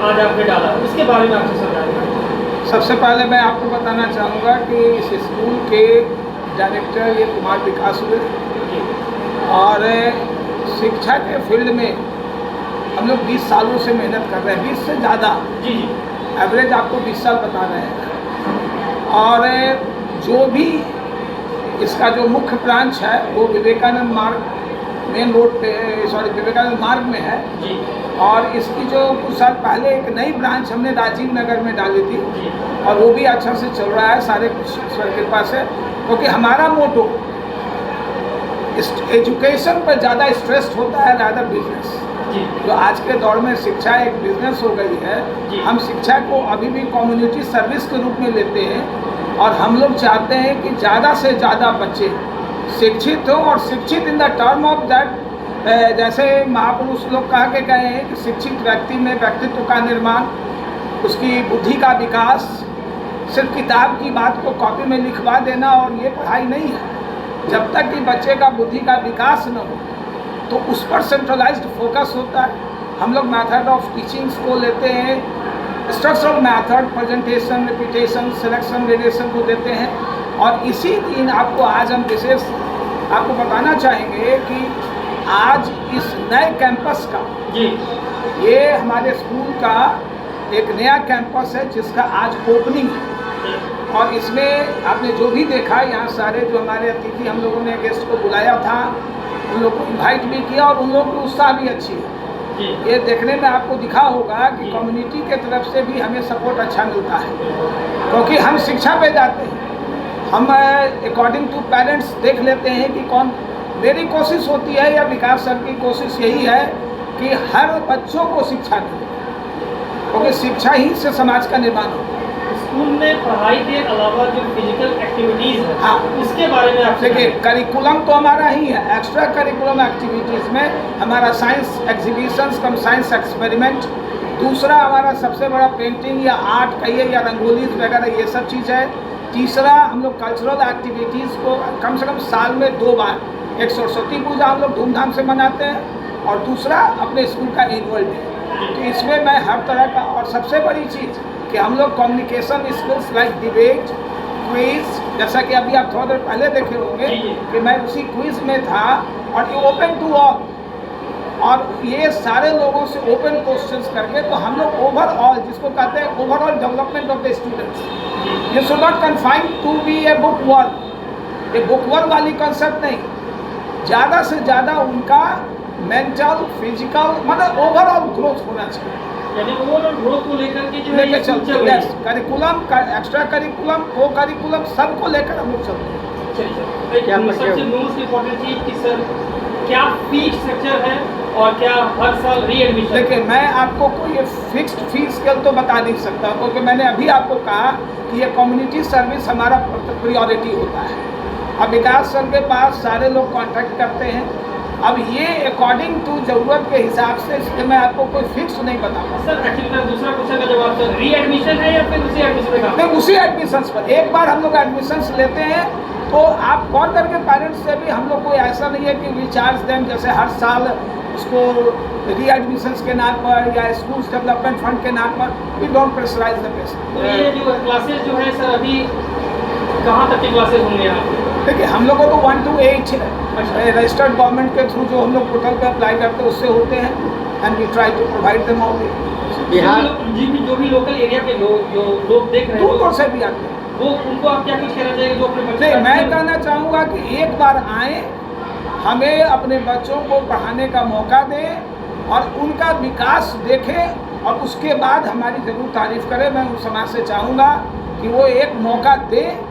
आज आपने डाला, उसके बारे में आपसे समझाएं। सबसे पहले मैं आपको बताना चाहूँगा कि इस स्कूल के डायरेक्टर ये कुमार विकास हुए और शिक्षा के फील्ड में हम लोग 20 सालों से मेहनत कर रहे हैं, 20 से ज़्यादा। जी जी। एवरेज आपको 20 साल बता रहे हैं। और जो भी इसका जो मुख्य ब्रांच है वो विवेकानंद मार्ग मेन रोड पे, विवेकानंद मार्ग में है जी। और इसकी जो कुछ साल पहले एक नई ब्रांच हमने राजीव नगर में डाली थी जी। और वो भी अच्छा से चल रहा है सारे कुछ ईश्वर की कृपा से, क्योंकि हमारा मोटो एजुकेशन पर ज़्यादा स्ट्रेस होता है रादर बिजनेस। जी। जो आज के दौर में शिक्षा एक बिजनेस हो गई है, हम शिक्षा को अभी भी कम्युनिटी सर्विस के रूप में लेते हैं और हम लोग चाहते हैं कि ज़्यादा से ज़्यादा बच्चे शिक्षित हों और शिक्षित in the term of that, जैसे महापुरुष लोग कहा के गए हैं कि शिक्षित व्यक्ति में व्यक्तित्व का निर्माण, उसकी बुद्धि का विकास, सिर्फ किताब की बात को कॉपी में लिखवा देना और ये पढ़ाई नहीं है। जब तक कि बच्चे का बुद्धि का विकास न हो तो उस पर सेंट्रलाइज्ड फोकस होता है। हम लोग मेथड ऑफ टीचिंग्स को लेते हैं, structural method, presentation, repetition, selection, radiation को देते हैं और इसी दिन आपको आज हम विशेष आपको बताना चाहेंगे कि आज इस नए कैंपस का जी। ये हमारे स्कूल का एक नया कैंपस है जिसका आज ओपनिंग है और इसमें आपने जो भी देखा, यहाँ सारे जो हमारे अतिथि हम लोगों ने गेस्ट को बुलाया था उन लोग को इन्वाइट भी किया और उन लोगों की उत्साह भी अच्छी है। ये देखने में आपको दिखा होगा कि कम्युनिटी के तरफ से भी हमें सपोर्ट अच्छा मिलता है, क्योंकि हम शिक्षा पे जाते हैं। हम अकॉर्डिंग टू पेरेंट्स देख लेते हैं कि कौन, मेरी कोशिश होती है या विकास सर की कोशिश यही है कि हर बच्चों को शिक्षा मिले, क्योंकि शिक्षा ही से समाज का निर्माण होगा। स्कूल में पढ़ाई के अलावा जो फिजिकल एक्टिविटीज़ है, हाँ, उसके बारे में आप देखिए करिकुलम तो हमारा ही है। एक्स्ट्रा करिकुलम एक्टिविटीज़ में हमारा साइंस एग्जीबिशंस कम साइंस एक्सपेरिमेंट, दूसरा हमारा सबसे बड़ा पेंटिंग या आर्ट कहिए या रंगोलीज वगैरह ये सब चीज़ है। तीसरा हम लोग कल्चरल एक्टिविटीज़ को कम से कम साल में 2 बार, एक सरस्वती पूजा हम लोग धूमधाम से मनाते हैं और दूसरा अपने स्कूल का एनुअल डे। तो इसमें मैं हर तरह का, और सबसे बड़ी चीज़ कि हम लोग communication skills like debate, quiz, जैसा कि अभी आप थोड़ा देर पहले देखे होंगे कि मैं उसी क्विज में था और ये ओपन टू ऑल और ये सारे लोगों से ओपन क्वेश्चंस करके, तो हम लोग ओवरऑल जिसको कहते हैं overall development of the students, ये should not confined to be a book work, ये बुक वर्क वाली कंसेप्ट नहीं, ज़्यादा से ज़्यादा उनका मेंटल फिजिकल मतलब ओवरऑल ग्रोथ होना चाहिए। यानी ओवरऑल ग्रोथ को लेकर के जो लेकर चलते हैं, करिकुलम एक्स्ट्रा करिकुलम को करिकुलम सबको लेकर हम लोग चलते हैं। चलिए, सबसे मोस्ट इम्पोर्टेंट चीज़ कि सर क्या फीस स्ट्रक्चर है और क्या हर साल री एडमिशन? देखिए मैं आपको कोई फिक्स्ड फीस स्केल तो बता नहीं सकता, क्योंकि मैंने अभी आपको कहा कि ये कम्युनिटी सर्विस हमारा प्रायोरिटी होता है। अब विकास सर के पास सारे लोग कॉन्टैक्ट करते हैं, अब ये अकॉर्डिंग टू ज़रूरत के हिसाब से, इसलिए मैं आपको कोई फिक्स नहीं बता पाऊँ। सर एक्चुअली मेरा दूसरा क्वेश्चन का जवाब सर री एडमिशन है या फिर उसी एडमिशन का? नहीं, उसी एडमिशन्स पर एक बार हम लोग एडमिशन्स लेते हैं तो आप कॉल करके पेरेंट्स से भी, हम लोग कोई ऐसा नहीं है कि रिचार्ज दें जैसे हर साल उसको री एडमिशन्स के नाम पर या स्कूल डेवलपमेंट फंड के नाम पर, we don't pressurise the parents. तो ये जो क्लासेज जो है सर अभी कहाँ तक की क्लासेज होंगे यहाँ पे? देखिए हम लोगों को 1 to 8 रजिस्टर्ड गवर्नमेंट के थ्रू जो हम लोग पोर्टल पे अप्लाई करते हैं उससे होते हैं and we try to provide them all. Bihar जो भी लोकल एरिया के लोग जो लोग देख रहे हैं दूर से भी आते हैं, वो उनको आप क्या कुछ कहना चाहिए जो अपने बच्चे? नहीं, मैं कहना चाहूँगा कि एक बार आएँ, हमें अपने बच्चों को पढ़ाने का मौका दें और उनका विकास देखें और उसके बाद हमारी ज़रूर तारीफ़ करें। मैं उस समाज से चाहूँगा कि वो एक मौका दें